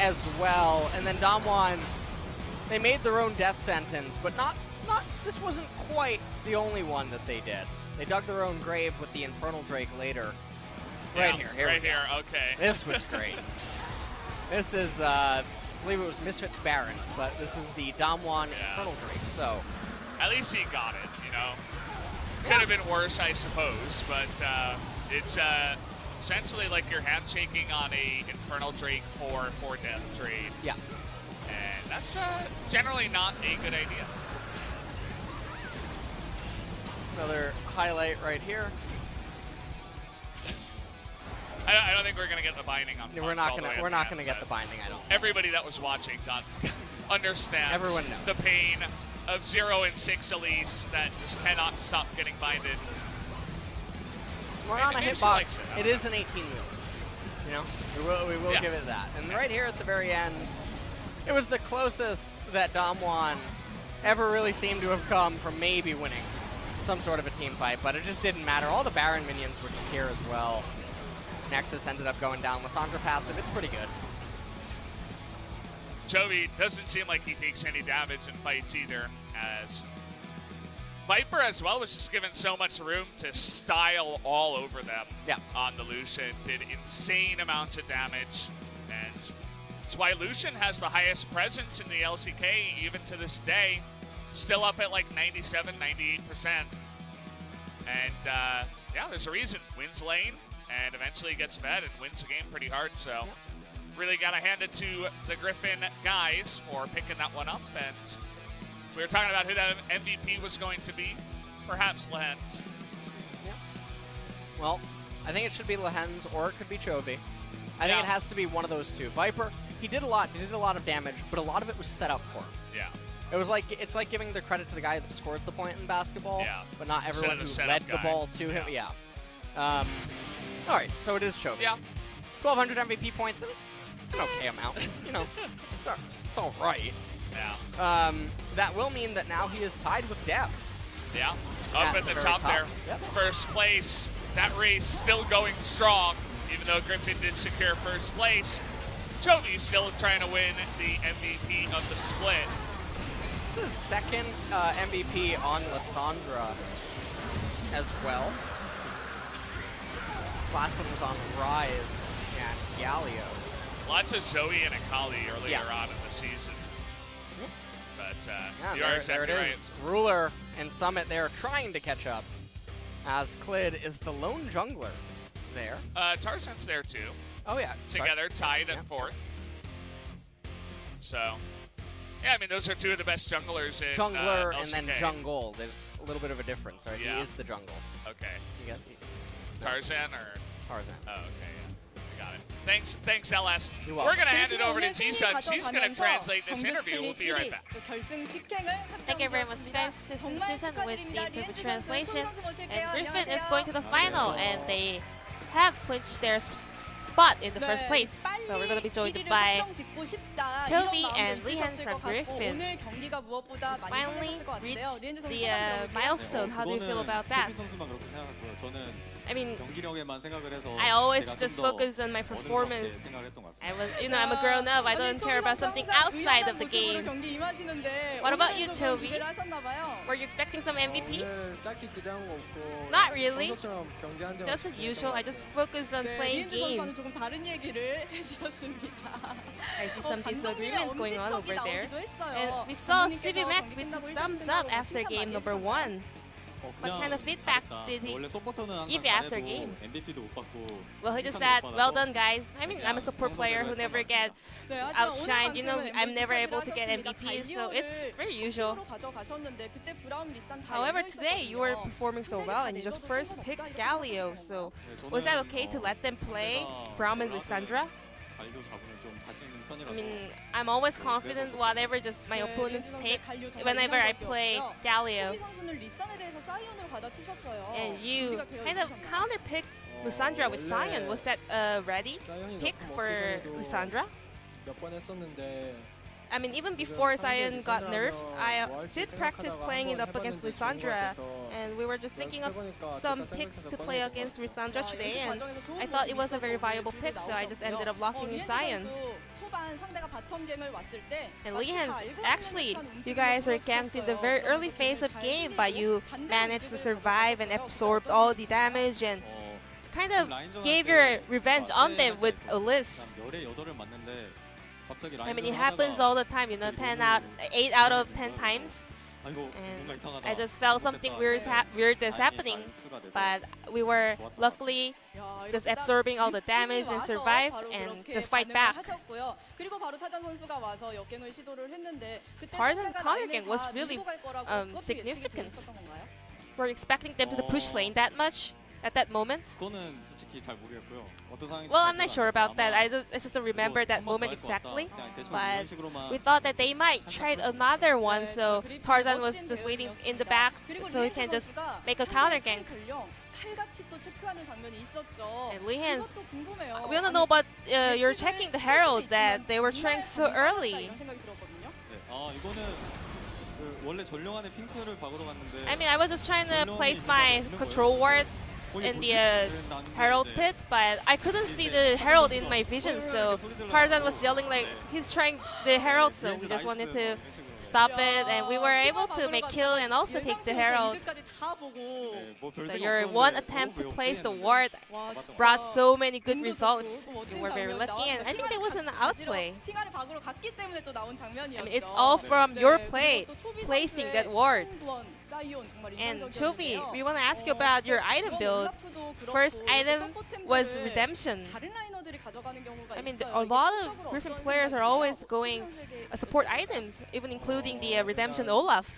as well. And then DAMWON, they made their own death sentence, but this wasn't quite the only one that they did. They dug their own grave with the Infernal Drake later. Right here. Right here, okay. This was great. This is, I believe it was Misfits Baron, but this is the DAMWON Infernal Drake, so. At least he got it, you know. Could have been worse, I suppose, but it's essentially like you're handshaking on a Infernal Drake for death trade. Yeah. And that's generally not a good idea. Another highlight right here. I don't think we're gonna get the binding on. We're not gonna get the binding. I don't. Everybody that was watching understands. Everyone knows the pain of 0 and 6 Elise that just cannot stop getting binded. Morgana hitbox. It is an 18-wheeler. You know, we will give it that. And right here at the very end, it was the closest that DAMWON ever really seemed to have come from maybe winning some sort of a team fight, but it just didn't matter. All the Baron minions were just here as well. Nexus ended up going down. Lissandra passive, it's pretty good. Chovy doesn't seem like he takes any damage in fights either, as Viper as well was just given so much room to style all over them on the Lucian. Did insane amounts of damage, and that's why Lucian has the highest presence in the LCK even to this day. Still up at like 97, 98%. And yeah, there's a reason. Wins lane and eventually gets fed and wins the game pretty hard. So really got to hand it to the Griffin guys for picking that one up. And we were talking about who that MVP was going to be. Perhaps LeHends. Yeah. Well, I think it should be LeHends or it could be Chovy. I think it has to be one of those two. Viper, he did a lot of damage, but a lot of it was set up for him. Yeah. It was like, it's like giving the credit to the guy that scores the point in basketball, but not everyone who led the ball to him. Yeah. All right, so it is Chovy. Yeah. 1,200 MVP points. It's an okay amount. You know, it's all right. Yeah. That will mean that now he is tied with Dev. Yeah. Up at the top there. Yep. First place. That race still going strong, even though Griffin did secure first place. Chovy still trying to win the MVP of the split. This is second MVP on Lissandra as well. Last one was on Rise and Galio. Lots of Zoe and Akali earlier on in the season. But you are exactly there it right. is. Ruler and Summit there trying to catch up, as Clid is the lone jungler there. Tarzan's there too. Oh yeah. Together, tied at fourth. So, yeah, I mean, those are two of the best junglers in Jungler LCK. and then jungle. There's a little bit of a difference, right? Yeah. He is the jungle. Okay. You got Tarzan or? Tarzan. Oh, okay, yeah. I got it. Thanks, LS. You're We're welcome. going to hand it over to T-Sun. She's going to translate this interview. We'll be right back. Thank you very much, guys. This is Susan with the interview translation. And Griffin is going to the final, and they have clinched their spot in the first place. So we're going to be joined by Chovy and LeHends from Griffin. Finally reached the milestone. How do you feel about that? I mean, I always just focus on my performance. I'm a grown up. I don't care about something outside of the game. What about you, Chovy? Were you expecting some MVP? Not really. Just as usual. I just focus on playing game. I see some disagreements going on over there. And we saw CB Max with the thumbs up after game number 1. What kind of feedback did he give you after game? Well, he just said, well done, guys. I mean, I'm a support player who never get outshined. You know, I'm never able to get MVP, so it's very usual. However, today you were performing so well, and you just first picked Galio. So was that okay to let them play Braum and Lissandra? I mean, I'm always confident whatever just my opponents take whenever I play Galio. And you kind of counter-picked Lissandra with Xayah. Was that a ready pick for Lissandra? I mean, even before Xayah got nerfed, I did practice playing it up against Lissandra, and we were just thinking of some picks to play against Lissandra today, and I thought it was a very viable pick, so I just ended up locking in Xayah. And LeHends, actually, you guys are ganked in the very early phase of game, but you managed to survive and absorbed all the damage and kind of gave your revenge on them with Elise. I mean, it happens all the time, you know, 8 out of 10 times. And I just felt something weird is happening, but we were luckily just absorbing all the damage and survive and just fight back. Tarzan's counter gank was really significant. We're expecting them to push lane that much at that moment. Well, I'm not sure about that. I just don't remember that moment exactly. But we thought that they might try another one, so Tarzan was just waiting in the back so he can just make a counter gank. And LeHends, we don't know, but you're checking the Herald that they were trying so early. I mean, I was just trying to place my control ward in the Herald pit, but I couldn't see the Herald in my vision, so Tarzan was yelling like he's trying the Herald, so we just wanted to stop it, and we were able to make kill and also take the Herald. So your one attempt to place the ward brought so many good results. You were very lucky, and I think there was an outplay. I mean, it's all from your play, placing that ward. And Chovy, we want to ask you about your item build. First item was Redemption. I mean, a lot of Griffin players are always going support items, even including the Redemption Olaf.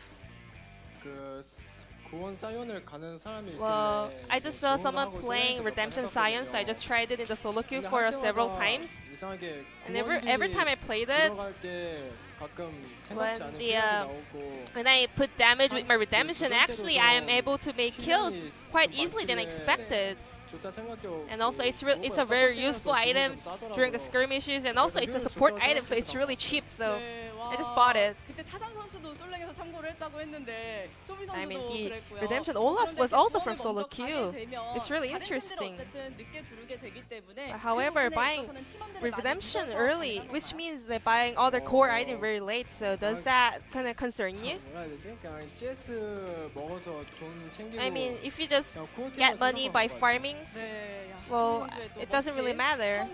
Well, I just saw someone playing Redemption Science, so I just tried it in the solo queue for several times. And every time I played it, when I put damage with my Redemption, actually I am able to make kills quite easily than I expected. And also it's a very useful item during the skirmishes, and also it's a support item, so it's really cheap, so I just bought it. I mean, the Redemption Olaf was also from solo queue. It's really interesting. However, buying Redemption early, which means they're buying all their core items very late, so does that kind of concern you? I mean, if you just get money by farming, well, it doesn't really matter.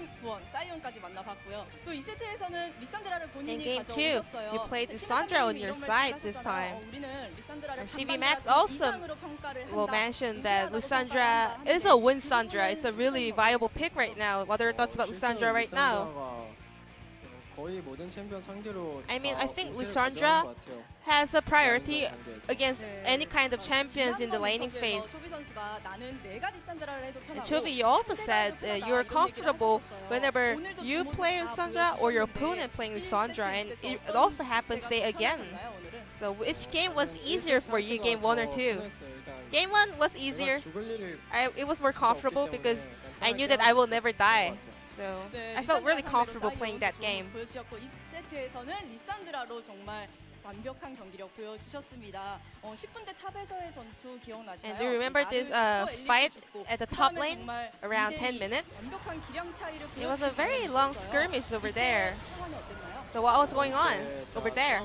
In game 2, you played Lissandra on your side this time. And CV Max also will mention that Lissandra is a win Lissandra. It's a really viable pick right now. What are your thoughts about Lissandra right now? I mean, I think Lissandra has a priority against any kind of champions in the laning phase. And Chovy, you also said that you're comfortable whenever you play Lissandra or your opponent playing Lissandra, and it also happened today again. So which game was easier for you, game 1 or 2? Game 1 was easier. It was more comfortable because I knew that I will never die. So I felt really comfortable playing that game. And do you remember this fight at the top lane around 10 minutes? It was a very long skirmish over there. So what was going on over there?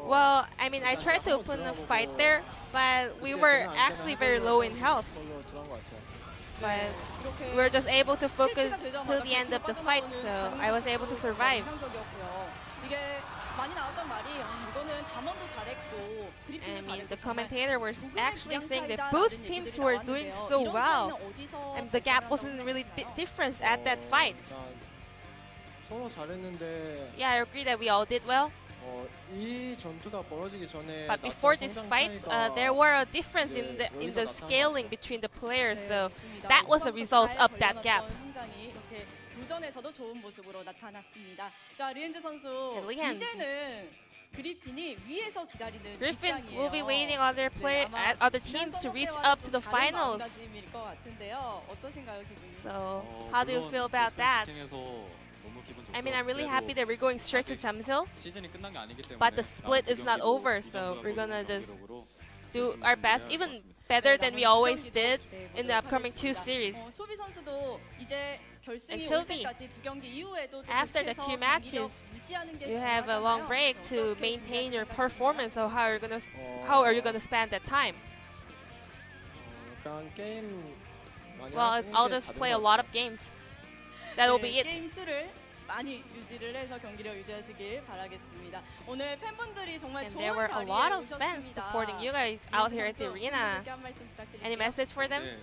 Well, I mean, I tried to open a fight there, but we were actually very low in health. But we were just able to focus till the end of the fight, so I was able to survive. I mean, the commentator was actually saying that both teams were doing so well, and the gap wasn't really big difference at that fight. Yeah, I agree that we all did well. But before this fight, there were a difference in the scaling between the players, so that was a result of that gap. And LeHends, Griffin will be waiting on their other teams to reach up to the finals. So, how do you feel about that? I mean, I'm really happy that we're going straight to Jamsil, but the split is not over, so we're gonna just do our best, even better than we always did in the upcoming 2 series. And Chovy, after the 2 matches, you have a long break to maintain your performance. So how are you gonna spend that time? Well, I'll just play a lot of games. That will be it. 많이 유지를 해서 경기력 유지하시길 바라겠습니다. 오늘 팬분들이 정말 And 좋은 there were a lot of fans supporting you guys out here at the arena. Any message for them?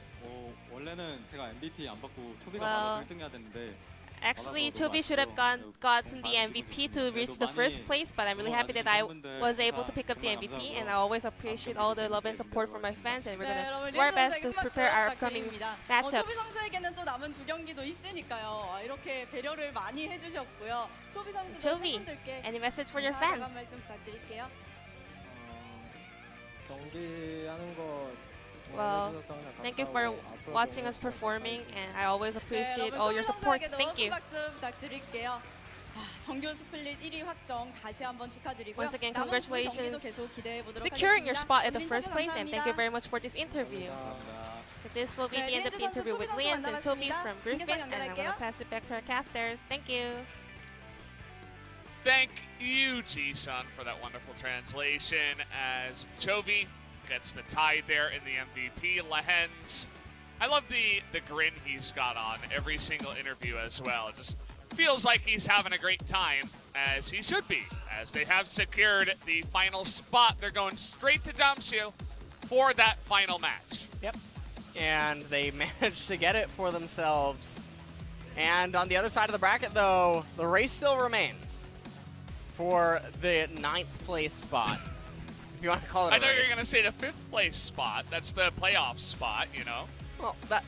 원래는 제가 MVP 안 받고 초비가 Well, 받아서 1등해야 되는데 actually, Chovy should have gotten the MVP to reach the first place, but I'm really happy that I was able to pick up the MVP, and I always appreciate all the love and support from my fans, and we're gonna do our best to prepare our upcoming matchups. 초비 선수에게는 또 남은 2경기도 있으니까요. 이렇게 배려를 많이 해주셨고요. 초비 선수도 Chovy, 팬분들께 any message for your fans? 마감 말씀 부탁드릴게요. 경기하는 거 Well, thank you for watching us performing, and I always appreciate all your support. Thank you. Once again, congratulations securing your spot at the first place, and thank you very much for this interview. So this will be the end of the interview with LeHends and Chovy from Griffin, and I'm going to pass it back to our casters. Thank you. Thank you, G-Sun, for that wonderful translation as Chovy gets the tie there in the MVP. LeHends, I love the grin he's got on every single interview as well. It just feels like he's having a great time, as he should be, as they have secured the final spot. They're going straight to Damsil for that final match. Yep. And they managed to get it for themselves. And on the other side of the bracket, though, the race still remains for the 9th place spot. If you want to call it a I know race. you're going to say the 5th place spot. That's the playoff spot, you know. Well, that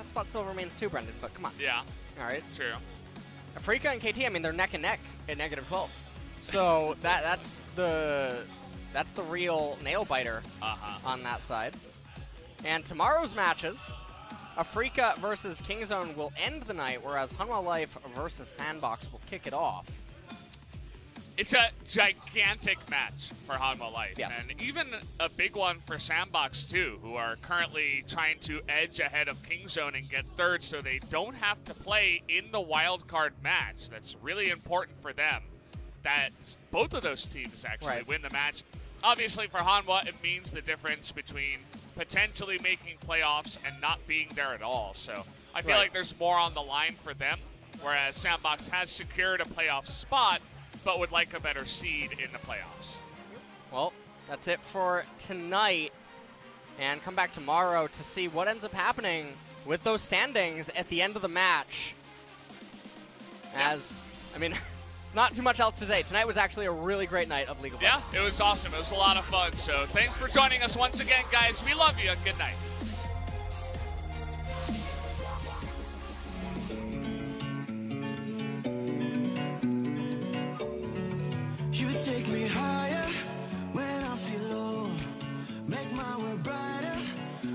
spot still remains too, Brendan, but come on. Yeah. All right. True. Afrika and KT, I mean, they're neck and neck at -12. So that's the real nail biter on that side. And tomorrow's matches, Afrika versus Kingzone will end the night, whereas Hanwha Life versus Sandbox will kick it off. It's a gigantic match for Hanwha Life, yes. And even a big one for Sandbox too, who are currently trying to edge ahead of Kingzone and get 3rd, so they don't have to play in the wildcard match. That's really important for them, that both of those teams actually win the match. Obviously for Hanwha, it means the difference between potentially making playoffs and not being there at all. So I feel like there's more on the line for them, whereas Sandbox has secured a playoff spot, but would like a better seed in the playoffs. Well, that's it for tonight. And come back tomorrow to see what ends up happening with those standings at the end of the match. As, I mean, not too much else today. Tonight was actually a really great night of League of Legends. Yeah, it was awesome. It was a lot of fun. So thanks for joining us once again, guys. We love you, and good night. You take me higher when I feel low, make my world brighter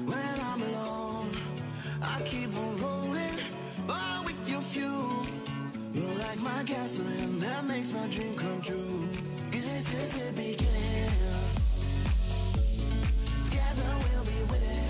when I'm alone. I keep on rolling, all with your fuel. You're like my gasoline that makes my dream come true. 'Cause this is the beginning. Together we'll be winning.